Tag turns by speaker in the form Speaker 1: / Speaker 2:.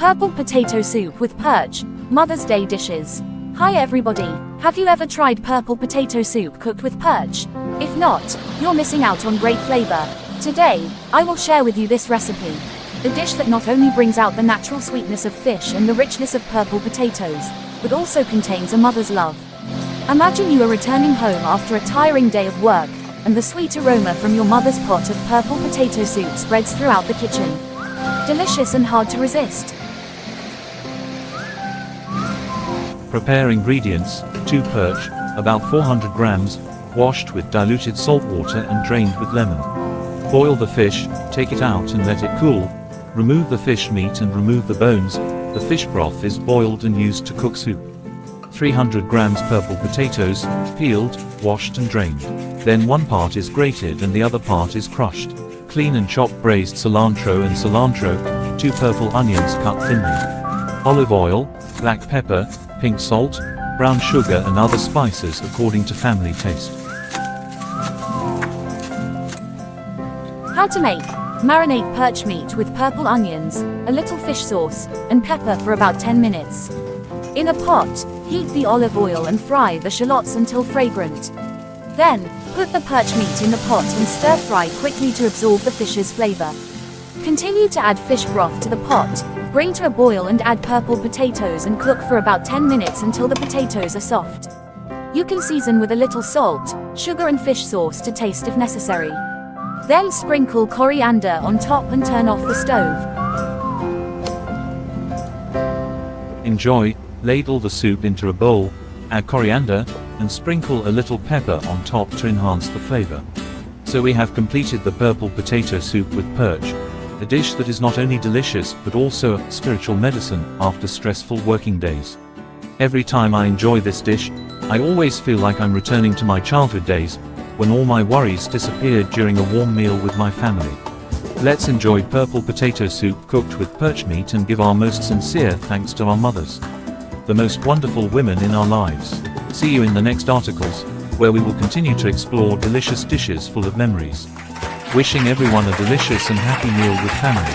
Speaker 1: Purple potato soup with Perch, Mother's Day dishes. Hi everybody, have you ever tried purple potato soup cooked with Perch? If not, you're missing out on great flavor. Today, I will share with you this recipe. The dish that not only brings out the natural sweetness of fish and the richness of purple potatoes, but also contains a mother's love. Imagine you are returning home after a tiring day of work, and the sweet aroma from your mother's pot of purple potato soup spreads throughout the kitchen. Delicious and hard to resist.
Speaker 2: Prepare ingredients: 2 perch, about 400 grams, washed with diluted salt water and drained with lemon. Boil the fish, take it out and let it cool. Remove the fish meat and remove the bones. The fish broth is boiled and used to cook soup. 300 grams purple potatoes, peeled, washed and drained. Then one part is grated and the other part is crushed. Clean and chop braised cilantro and cilantro, 2 purple onions cut thinly. Olive oil, black pepper, pink salt, brown sugar and other spices according to family taste.
Speaker 1: How to make: marinate perch meat with purple onions, a little fish sauce, and pepper for about 10 minutes. In a pot, heat the olive oil and fry the shallots until fragrant. Then, put the perch meat in the pot and stir fry quickly to absorb the fish's flavor. Continue to add fish broth to the pot, bring to a boil and add purple potatoes and cook for about 10 minutes until the potatoes are soft. You can season with a little salt, sugar and fish sauce to taste if necessary. Then sprinkle coriander on top and turn off the stove.
Speaker 2: Enjoy. Ladle the soup into a bowl, add coriander, and sprinkle a little pepper on top to enhance the flavor. So we have completed the purple potato soup with perch, a dish that is not only delicious but also a spiritual medicine after stressful working days. Every time I enjoy this dish, I always feel like I'm returning to my childhood days, when all my worries disappeared during a warm meal with my family. Let's enjoy purple potato soup cooked with perch meat and give our most sincere thanks to our mothers, the most wonderful women in our lives. See you in the next articles, where we will continue to explore delicious dishes full of memories. Wishing everyone a delicious and happy meal with family.